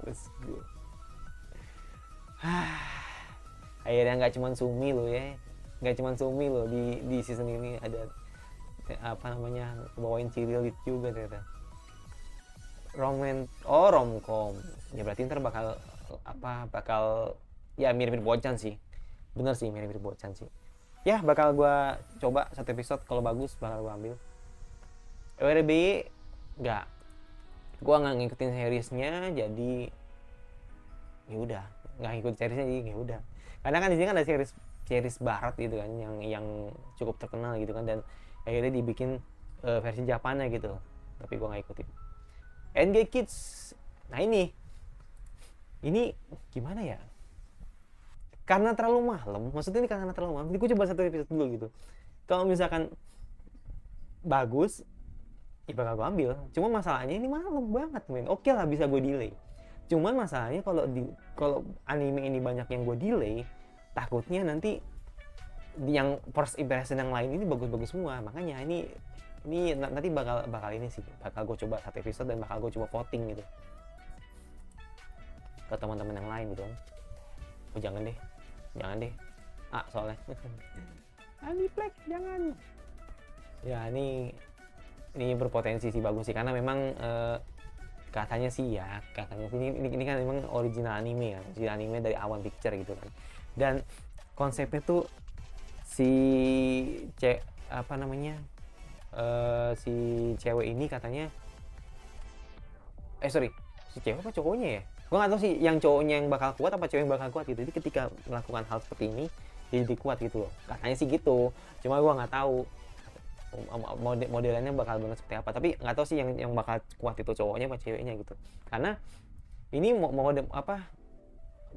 let's go. Akhirnya nggak cuma Sumi loh ya, di season ini ada bawain Cirilit juga ternyata. Romcom ya, berarti ntar bakal ya mirip Bochan sih, bener sih mirip Bochan sih ya. Bakal gua coba satu episode, kalau bagus bakal gua ambil. WRB gua nggak ngikutin seriesnya, jadi ya udah nggak ngikutin seriesnya, jadi ya udah. Karena kan di sini kan ada series barat gitu kan, yang cukup terkenal gitu kan, dan akhirnya dibikin versi Japannya gitu, tapi gua nggak ikutin. NG Kids, nah ini gimana ya, karena terlalu malam, maksudnya ini karena terlalu malam, jadi gue coba satu episode dulu gitu. Kalau misalkan bagus ya bakal gue ambil, cuma masalahnya ini malam banget men. Oke lah, bisa gue delay, cuman masalahnya kalau anime ini banyak yang gue delay, takutnya nanti yang first impression yang lain ini bagus-bagus semua. Makanya ini nanti bakal ini sih, bakal gue coba satu episode dan bakal gue coba voting gitu ke teman-teman yang lain gitu. Oh jangan deh soalnya Aniplex jangan ya. Ini berpotensi sih bagus sih, karena memang katanya sih ini kan memang original anime dari Awan Picture gitu kan, dan konsepnya tuh si si cewek ini katanya si cewek apa cowoknya ya, gue nggak tahu sih yang cowoknya yang bakal kuat apa cewek yang bakal kuat gitu. Jadi ketika melakukan hal seperti ini jadi kuat gitu loh, katanya sih gitu, cuma gue nggak tahu modelannya bakal benar seperti apa. Tapi nggak tahu sih yang bakal kuat itu cowoknya apa ceweknya gitu, karena ini mode apa,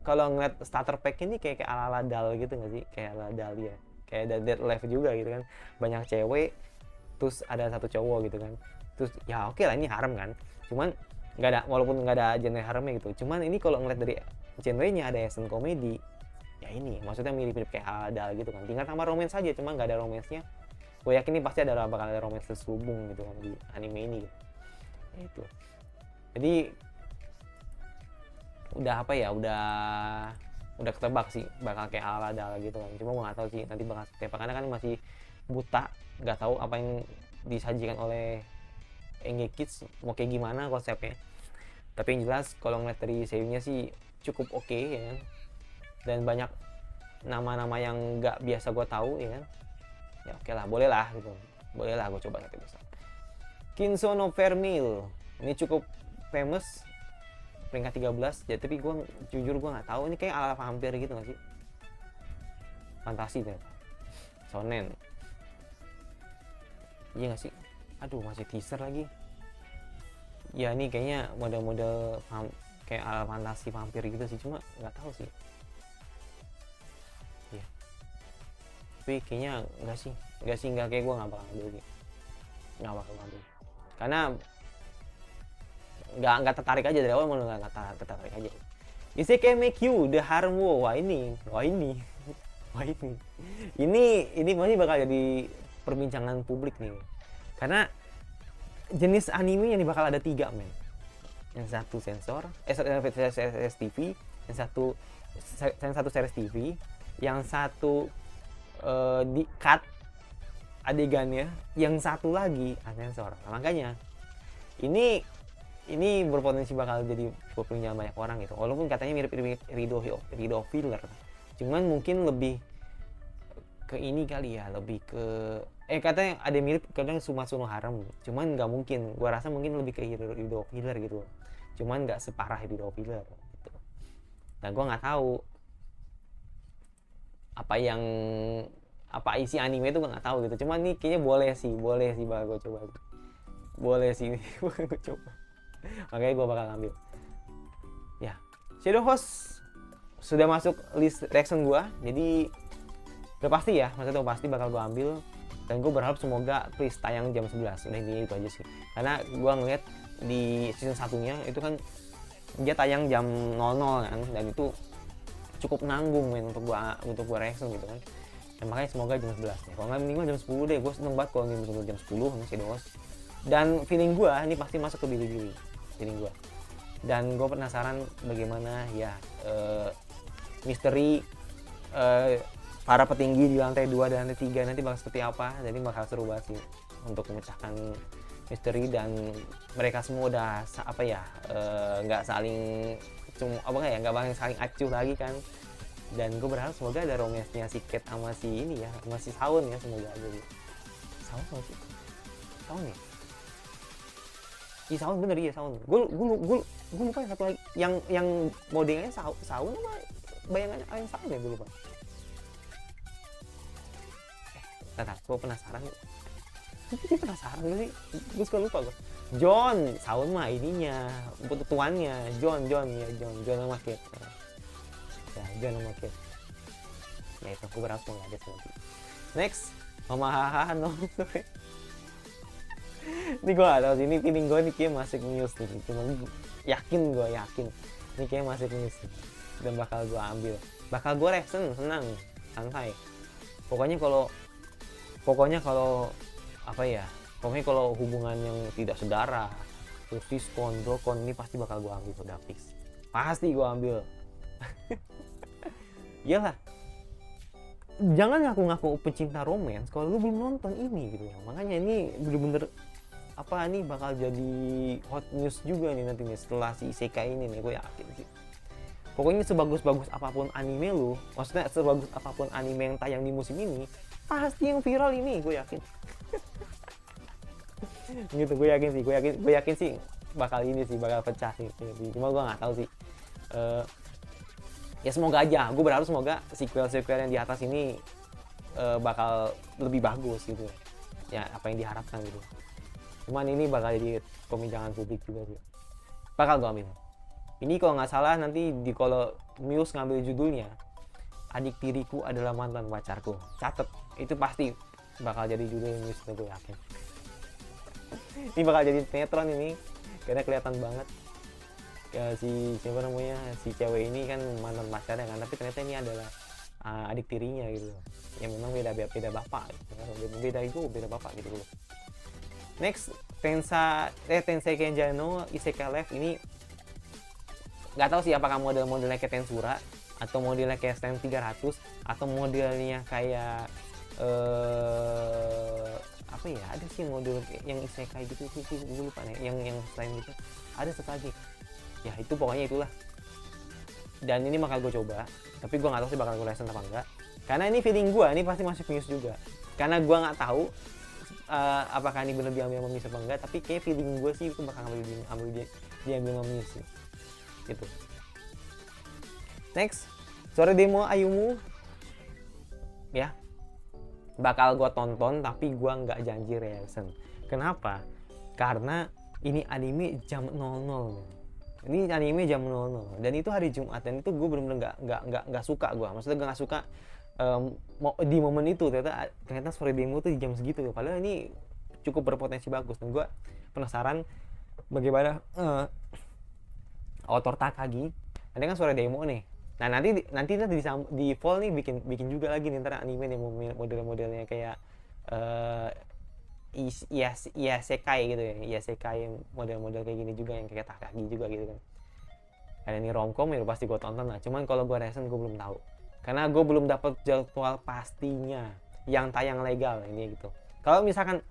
kalau ngeliat starter pack ini kayak ala Dal gitu nggak sih, kayak ala Dahlia, kayak Dead Life juga gitu kan, banyak cewek terus ada satu cowok gitu kan. Terus ya oke lah, ini harem kan, cuman walaupun nggak ada genre haremnya gitu, cuman ini kalau ngeliat dari genrenya ada action komedi ya, ini maksudnya mirip kayak Adal gitu kan, tinggal tambah romance saja, cuma nggak ada romance-nya. Gue yakin ini pasti bakal ada romance terselubung gitu kan di anime ini gitu. Ya itu, jadi udah ketebak sih bakal kayak Adal gitu kan, cuma gue nggak tahu sih nanti bakal seperti apa, karena kan masih buta, nggak tahu apa yang disajikan oleh NG Kids mau kayak gimana konsepnya. Tapi yang jelas kalau ngeliat dari seiyunya sih cukup oke ya kan, dan banyak nama-nama yang nggak biasa gue tahu ya kan. Ya oke lah, boleh lah gue coba satu episode. Kinso no Vermil ini cukup famous, peringkat 13 ya, tapi gue jujur gue nggak tahu ini kayak ala vampir gitu nggak sih, fantasi ternyata, shonen. Iya nggak sih? Aduh, masih teaser lagi. Ya ini kayaknya model-model kayak ala fantasi vampir gitu sih, cuma nggak tahu sih. Ya. Tapi kayaknya nggak kayak gue nggak bakal ambil sih. Nggak bakal ambil. Karena nggak tertarik aja dari awal, malah nggak tertarik aja. Isekai Make You The Harem Wo. Wah ini masih bakal jadi perbincangan publik nih, karena jenis anime yang bakal ada 3 men. Yang satu sensor, series TV, yang satu series TV, yang satu di cut adegannya, yang satu lagi sensor. Nah, makanya ini berpotensi bakal jadi perbincangan banyak orang gitu. Walaupun katanya mirip Rido Filler, cuman mungkin lebih ke ini kali ya, lebih ke katanya ada mirip kadang Sumatsuno Harem, cuman nggak mungkin. Gua rasa mungkin lebih ke Rido Filler gitu, cuman nggak separah Rido Filler gitu. Nah, gua nggak tahu apa isi anime itu, gue nggak tahu gitu. Cuman nih kayaknya boleh sih bakal gue coba, boleh sih gue coba. Makanya gue bakal ambil ya. Shadow Host sudah masuk list reaction gue, jadi udah pasti ya, maksudnya udah pasti bakal gue ambil. Dan gue berharap semoga please tayang jam 11. Udah intinya itu aja sih, karena gue ngeliat di season satunya itu kan dia tayang jam 00 kan, dan itu cukup nanggung men untuk gua reaction gitu kan. Dan makanya semoga jam 11 ya. Kalau nggak minimal jam 10 deh. Gue seneng banget kalau minimal jam 10 sama Shadow Host. Dan feeling gue ini pasti masuk ke Bilibili, feeling gue. Dan gue penasaran bagaimana ya misteri para petinggi di lantai 2 dan lantai 3 nanti bakal seperti apa. Jadi bakal seru banget sih untuk memecahkan misteri, dan mereka semua udah nggak saling nggak bakal saling acuh lagi kan. Dan gue berharap semoga ada romance-nya si Cat sama si ini ya, sama si Saun ya, semoga aja gitu. Saun apa sih? Saun ya? Iya Saun, bener ya Saun. Gue lupa yang satu lagi, yang modelnya Saun apa bayangannya yang Saun ya, gue lupa. Gue penasaran. Gue penasaran gak sih? Gue suka lupa gue. John, Saun mah ininya, tuannya. John sama Kate. Ya, John sama Kate. Ya itu, gue berharap semoga ada nanti. Next, Mama Haha no. Ini gue gak tau sih, ini feeling gue nih kayak masuk news nih. Cuman yakin ini kayak masuk news nih. Dan bakal gue ambil. Bakal gue reaction, senang, santai. Pokoknya kalau kalau hubungan yang tidak sedara, terus diskon, brokon, ini pasti bakal gue ambil, udah fix. Pasti gue ambil. Iyalah. Jangan ngaku-ngaku pecinta romance kalau lu belum nonton ini gitu ya. Makanya ini bener-bener ini bakal jadi hot news juga nih nanti nih setelah si isekai ini nih, gue yakin sih. Pokoknya sebagus-bagus apapun anime lu, maksudnya sebagus apapun anime yang tayang di musim ini, pasti yang viral ini, gue yakin. Gitu, gue yakin sih bakal pecah sih. Cuma gue nggak tahu sih. Ya semoga aja, gue berharap semoga sequel yang di atas ini bakal lebih bagus gitu. Ya apa yang diharapkan gitu. Cuman ini bakal jadi pembincangan publik juga sih. Bakal gue ambil. Ini kalau nggak salah nanti kalau Muse ngambil judulnya Adik Tiriku Adalah Mantan Pacarku. Catet, itu pasti bakal jadi judul Muse, gue yakin. Ini bakal jadi sinetron ini karena kelihatan banget si cewek ini kan mantan pacarnya kan, tapi ternyata ini adalah adik tirinya gitu, yang memang beda bapak gitu. Beda bapak gitu loh. Next, Tensei Kenjano Isekai Life ini nggak tahu sih apakah modelnya kayak Tensura atau modelnya kayak Stand 300 atau modelnya kayak ada sih model yang isekai gitu sih, gue lupa nih, yang selain gitu ada satu lagi ya, itu pokoknya itulah. Dan ini bakal gue coba, tapi gue nggak tahu sih bakal gue reaction apa enggak, karena ini feeling gue ini pasti masuk news juga, karena gue nggak tahu apakah ini bener diambil sama news apa enggak, tapi kayak feeling gue sih itu bakal diambil sama news sih gitu. Next, Sore Demo Ayumu ya, bakal gue tonton tapi gue nggak janji reaction. Kenapa? Karena ini anime jam 00 man. Ini anime jam 00 dan itu hari Jumat, dan itu gue bener-bener nggak suka gue. Maksudnya gue nggak suka di momen itu ternyata Sore Demo tuh di jam segitu. Padahal ini cukup berpotensi bagus, dan gue penasaran bagaimana author Takagi. Nanti kan Sore Demo nih. Nah nanti di fall nih bikin juga lagi nih ntar anime nih model-modelnya kayak isekai gitu ya, isekai model-model kayak gini juga, yang kayak Takagi juga gitu kan. Karena ini romcom ya pasti gue tonton lah. Cuman kalau gue reaction gue belum tahu, karena gue belum dapat jadwal pastinya yang tayang legal ini gitu. Kalau misalnya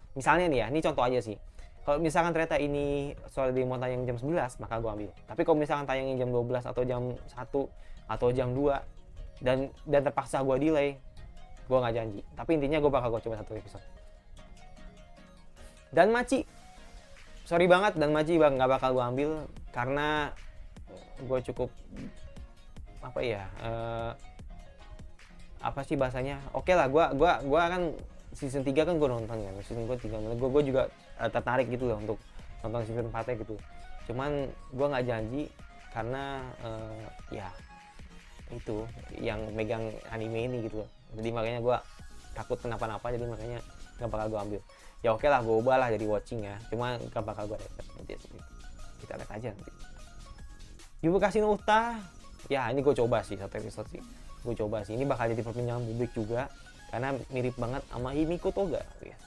nih ya, ini contoh aja sih. Kalau misalkan ternyata ini soal dia mau tayang jam 11, maka gue ambil. Tapi kalau misalkan tayangin jam 12 atau jam 1 atau jam 2 dan terpaksa gue delay, gue nggak janji. Tapi intinya gue bakal coba 1 episode. Dan Maci, sorry banget, Dan Maci nggak bakal gue ambil karena gue cukup apa ya, apa sih bahasanya? Oke lah, gue kan season 3 kan gue nonton ya, season gue 3, gue juga tertarik gitu loh untuk nonton season 4-nya gitu. Cuman gue nggak janji karena ya itu yang megang anime ini gitu loh. Jadi makanya gue takut kenapa-napa, jadi makanya nggak bakal gue ambil. Ya oke lah, gue ubah lah jadi watching ya, cuma nggak bakal gue record nanti. Kita lihat aja nanti. Yubukasi no Uta, ya ini gue coba sih 1 episode sih. Gue coba sih, ini bakal jadi perbincangan publik juga karena mirip banget sama Himiko Toga ya,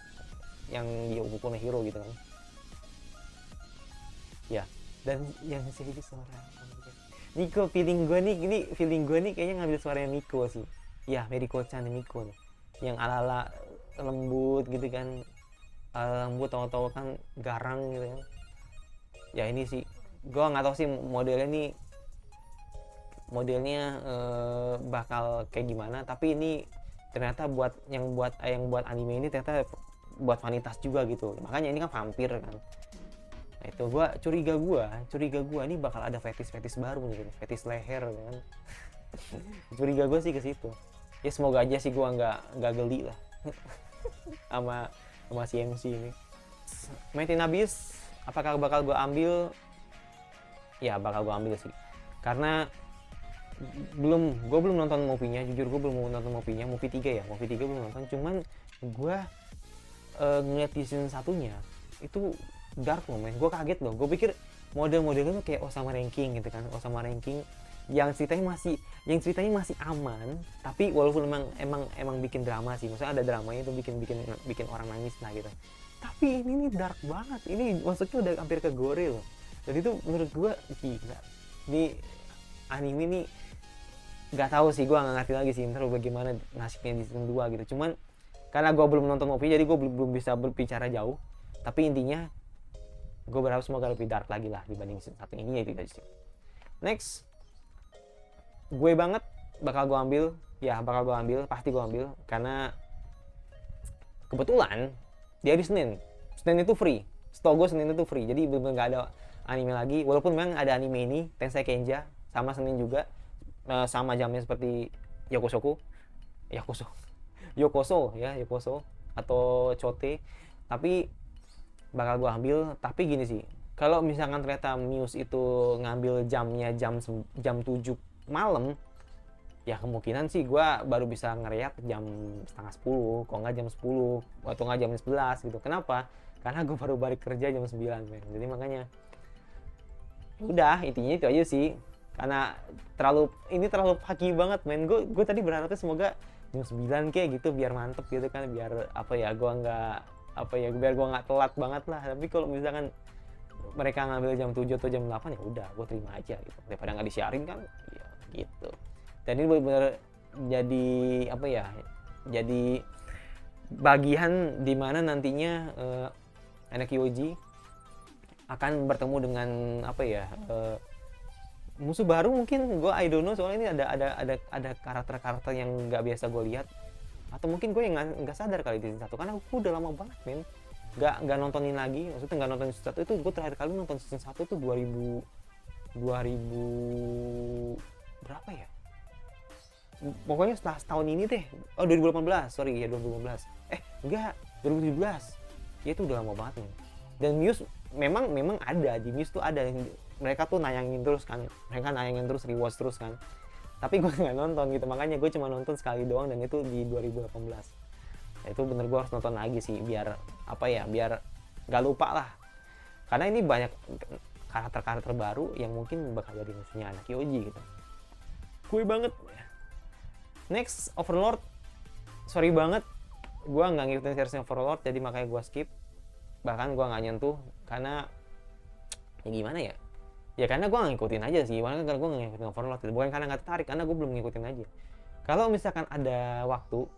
yang dia Boku no Hero gitu kan ya. Dan yang jadi suara Miko, feeling gue nih kayaknya ngambil suaranya Miko sih ya, Meriko-chan Miko nih, yang ala-ala lembut gitu kan, lembut tahu-tahu kan garang gitu kan ya. Ini sih gue nggak tahu sih modelnya bakal kayak gimana, tapi ini ternyata yang buat anime ini ternyata buat vanitas juga gitu, makanya ini kan vampir kan. Nah itu curiga gua ini bakal ada fetis baru nih, fetis leher kan. Curiga gua sih ke situ ya, semoga aja sih gua nggak geli lah sama si MC ini. Metin Abyss, apakah bakal gua ambil? Ya bakal gua ambil sih, karena gue belum nonton movie-nya, jujur gue belum nonton movie-nya, movie 3 ya, movie 3 belum nonton. Cuman gue ngeliat di season 1-nya itu dark loh men, gue kaget loh. Gue pikir model-modelnya tuh kayak Osama Ranking gitu kan, Osama Ranking yang ceritanya masih aman, tapi walaupun emang bikin drama sih, maksudnya ada dramanya itu bikin orang nangis lah gitu. Tapi ini dark banget, ini maksudnya udah hampir ke gore loh. Dan itu menurut gue gila, ini anime nih nggak tahu sih, gue nggak ngerti lagi sih ntar bagaimana nasibnya di season 2 gitu. Cuman karena gue belum nonton movie, jadi gue belum bisa berbicara jauh, tapi intinya gue berharap semoga lebih dark lagi lah dibanding season 1 ini ya. Itu aja sih. Next, gue banget bakal gue ambil, pasti gue ambil karena kebetulan di hari Senin itu free, setahu gue Senin itu free, jadi bener-bener nggak ada anime lagi. Walaupun memang ada anime ini Tensei Kenja sama Senin juga, sama jamnya seperti Yokoso atau Chote, tapi bakal gue ambil. Tapi gini sih, kalau misalkan ternyata Muse itu ngambil jamnya jam 7 malam, ya kemungkinan sih gue baru bisa ngeriak jam setengah 10, kalau nggak jam 10 atau nggak jam 11 gitu. Kenapa? Karena gue baru balik kerja jam 9 men. Jadi makanya udah, intinya itu aja sih, karena terlalu pagi banget men. Gue tadi berharapnya semoga jam 9 kayak gitu biar mantep gitu kan, biar biar gue nggak telat banget lah. Tapi kalau misalkan mereka ngambil jam 7 atau jam 8 ya udah gue terima aja gitu, daripada nggak disiarin kan ya gitu. Dan ini benar-benar jadi bagian dimana nantinya anak Yoji akan bertemu dengan musuh baru mungkin. Gue I don't know, soalnya ini ada karakter yang nggak biasa gue lihat, atau mungkin gue yang nggak sadar kali di season 1, karena gue udah lama banget men nggak nontonin lagi. Maksudnya nggak nonton season 1 itu, gue terakhir kali nonton season 1 itu 2000 berapa ya, pokoknya setelah setahun ini deh. 2018 ya 2018 enggak 2017 ya, itu udah lama banget men. Dan Muse memang ada di Muse tuh, ada mereka tuh nayangin terus kan, rewatch terus kan, tapi gue nggak nonton gitu. Makanya gue cuma nonton sekali doang, dan itu di 2018. Nah, itu bener gue harus nonton lagi sih biar biar nggak lupa lah, karena ini banyak karakter baru yang mungkin bakal jadi musuhnya anak Yoji gitu. Gue banget. Next, Overlord, sorry banget gue nggak ngikutin seriesnya Overlord, jadi makanya gue skip, bahkan gue nggak nyentuh karena ya gimana ya, karena gue ngikutin aja sih, karena gue nggak ngikutin Overlord, bukan karena nggak tertarik, karena gue belum ngikutin aja. Kalau misalkan ada waktu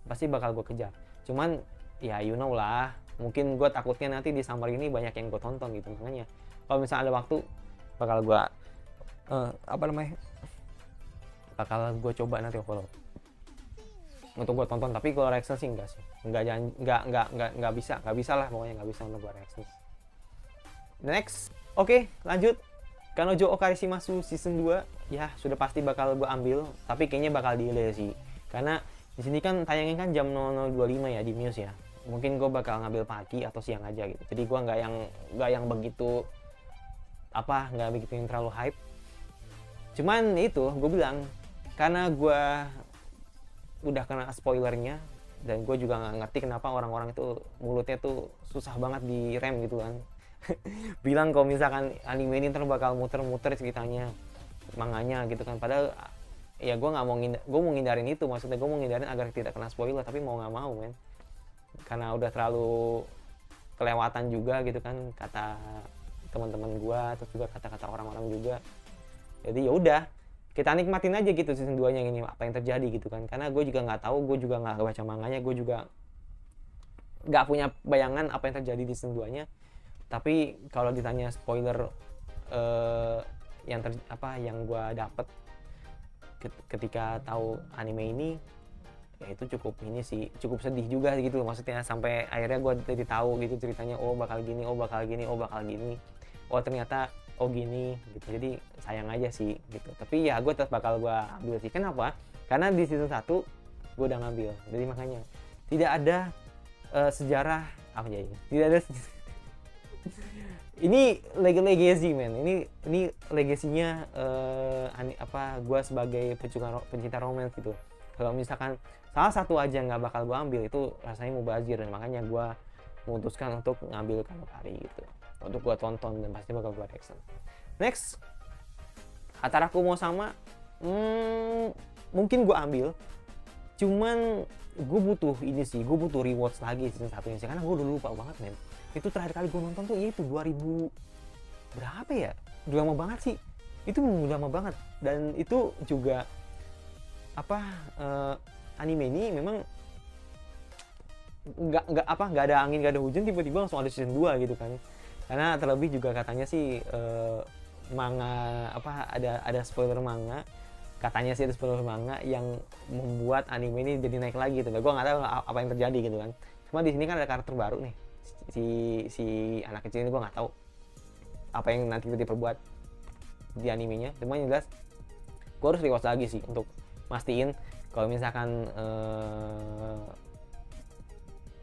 pasti bakal gue kejar, cuman ya you know lah, mungkin gue takutnya nanti di summer ini banyak yang gue tonton gitu. Makanya kalau misalnya ada waktu bakal gue bakal gue coba nanti follow untuk gue tonton. Tapi kalau reaction sih enggak sih, nggak bisa lah, pokoknya nggak bisa untuk gue reaction. Next, oke, lanjut. Kanojo Okari Shimasu season 2 ya sudah pasti bakal gue ambil, tapi kayaknya bakal delay sih. Karena di sini kan tayangnya kan jam 00.25 ya di Muse ya. Mungkin gue bakal ngambil pagi atau siang aja gitu. Jadi gue nggak yang begitu nggak begitu yang terlalu hype. Cuman itu gue bilang karena gue udah kena spoilernya dan gue juga nggak ngerti kenapa orang-orang itu mulutnya tuh susah banget direm gitu kan. Bilang kalau misalkan anime ini ntar bakal muter-muter ceritanya, manganya gitu kan. Padahal ya gue mau ngindarin itu, maksudnya gue mau ngindarin agar tidak kena spoiler, tapi mau nggak mau men, karena udah terlalu kelewatan juga gitu kan kata teman-teman gue, terus juga kata-kata orang-orang juga. Jadi ya udah kita nikmatin aja gitu season 2 nya ini apa yang terjadi gitu kan. Karena gue juga nggak tahu, gue juga nggak baca manganya, gue juga nggak punya bayangan apa yang terjadi di season 2 nya. Tapi kalau ditanya spoiler yang gue dapet ketika tahu anime ini, ya itu cukup sedih juga gitu, maksudnya sampai akhirnya gue jadi tahu gitu ceritanya, oh bakal gini, oh ternyata gini gitu. Jadi sayang aja sih gitu, tapi ya gue tetap bakal gue ambil sih. Kenapa? Karena di season 1 gue udah ngambil, jadi makanya tidak ada sejarah apa ya, tidak ada ini legacy men, ini legasinya gue sebagai pencinta romance gitu. Kalau misalkan salah satu aja nggak bakal gue ambil, itu rasanya mubazir, dan makanya gue memutuskan untuk ngambil Kanokari gitu untuk gue tonton dan pasti bakal gue reaction. Next, Hataraku mau sama mungkin gue ambil, cuman gue butuh rewatch lagi season 1 ini sih, karena gue udah lupa banget men. Itu terakhir kali gue nonton tuh itu 2000 berapa ya, udah lama banget sih, itu udah lama banget. Dan itu juga anime ini memang nggak ada angin, nggak ada hujan, tiba-tiba langsung ada season 2 gitu kan. Karena terlebih juga katanya sih manga ada spoiler manga, katanya sih ada spoiler manga yang membuat anime ini jadi naik lagi gitu. Gue nggak tahu apa yang terjadi gitu kan. Cuma di sini kan ada karakter baru nih, si anak kecil ini. Gue nggak tahu apa yang nanti diperbuat di animenya. Cuma yang jelas gue harus rewatch lagi sih untuk mastiin kalau misalkan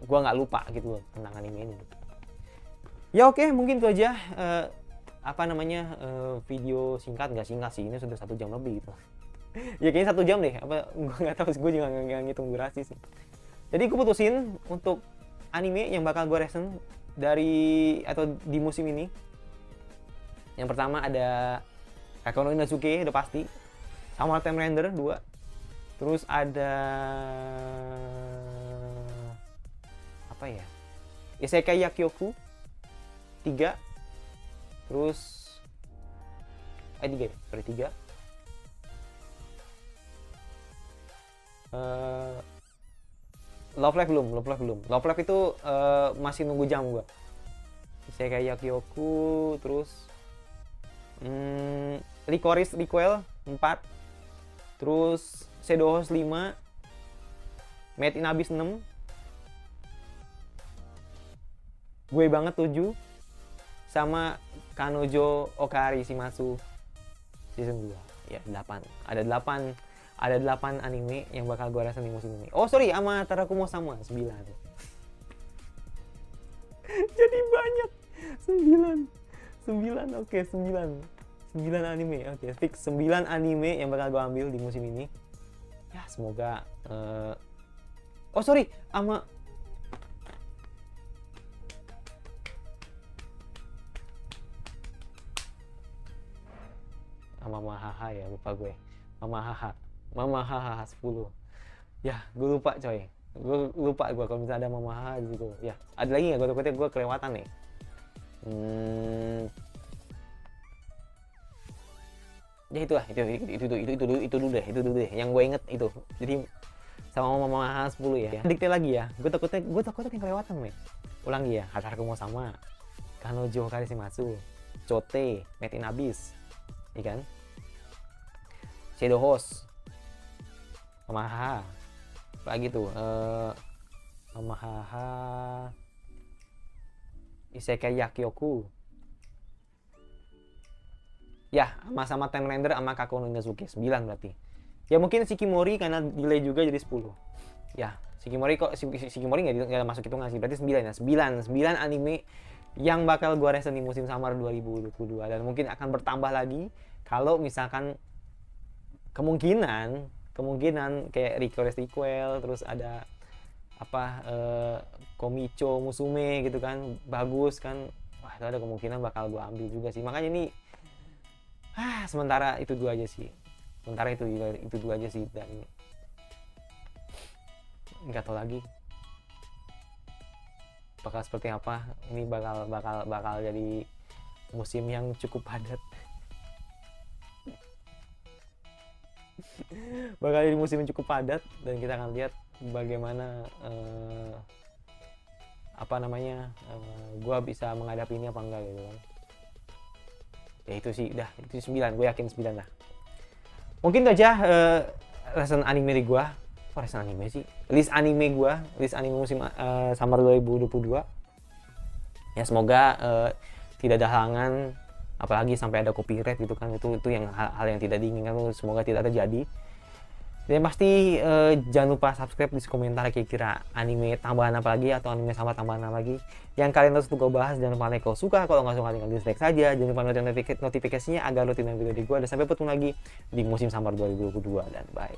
gue nggak lupa gitu loh tentang anime ini. Ya oke, mungkin itu aja video singkat, nggak singkat sih, ini sudah 1 jam lebih gitu. Ya kayaknya 1 jam deh, gue nggak tahu, gue juga nggak ngitung durasi sih. Jadi gue putusin untuk anime yang bakal gue reaction di musim ini. Yang pertama ada Kakono Inazuke, udah pasti. Sama Time Render 2. Terus ada apa ya, Isekai Yakyoku 3. Terus 3. Love Live belum. Love Live itu masih nunggu jam gua. Isekai Yakyoku, terus Licorice Recoil 4. Terus Shadow House 5. Made in Abyss 6. Gue banget 7. Sama Kanojo Okari Shimasu season 2. Ya, 8. Ada 8 anime yang bakal gue rasa di musim ini. Oh sorry, sama Hataraku mau sama 9. Jadi banyak 9. Oke, 9 anime. Oke, fix 9 anime yang bakal gue ambil di musim ini. Ya semoga oh sorry, sama Mama Haha ya, lupa gue. Mama Haha 10. Ya, gue lupa coy. Gue kalau misalnya ada Mama Haha di situ. Ya, ada lagi nggak? Gue takutnya gue kelewatan nih. Ya itulah, itu dulu deh yang gue inget itu. Jadi sama Omaha 10 ya. Dikte lagi ya. Gue takutnya yang kelewatan, men. Ulangi ya. Hataraku mau sama. Kanojo Karishimasu. Chote, Made in Abyss. Iya kan? Shadow Host. Omaha. Lagi tuh. Omaha. Isekai Yakyoku. Ya, sama Time Render sama Kako no Inazuki 9 berarti. Ya mungkin Shikimori karena delay juga jadi 10. Ya, Shikimori nggak masuk hitungan sih. Berarti 9 ya. 9 anime yang bakal gua resen di musim summer 2022 dan mungkin akan bertambah lagi kalau misalkan kemungkinan kayak request sequel, terus ada apa Komicho Musume gitu kan, bagus kan. Wah, itu ada kemungkinan bakal gua ambil juga sih. Makanya ini sementara itu dua aja sih. Dan nggak tahu lagi bakal seperti apa. Ini bakal jadi musim yang cukup padat. Bakal jadi musim yang cukup padat dan kita akan lihat bagaimana gua bisa menghadapi ini apa enggak gitu kan. Ya itu sih, itu 9, gue yakin 9 lah. Mungkin itu aja resen anime dari gue. Resen anime sih, list anime musim summer 2022. Ya semoga tidak ada halangan, apalagi sampai ada copyright gitu kan. Itu yang hal yang tidak diinginkan, semoga tidak terjadi. Dan pasti jangan lupa subscribe, di komentar kira-kira anime tambahan apa lagi atau anime sama tambahan apa lagi yang kalian harus gue bahas. Jangan lupa like kalau suka, kalau nggak suka tinggal dislike saja. Jangan lupa notifikasinya agar rutin video dari gue. Dan sampai bertemu lagi di musim summer 2022 dan bye.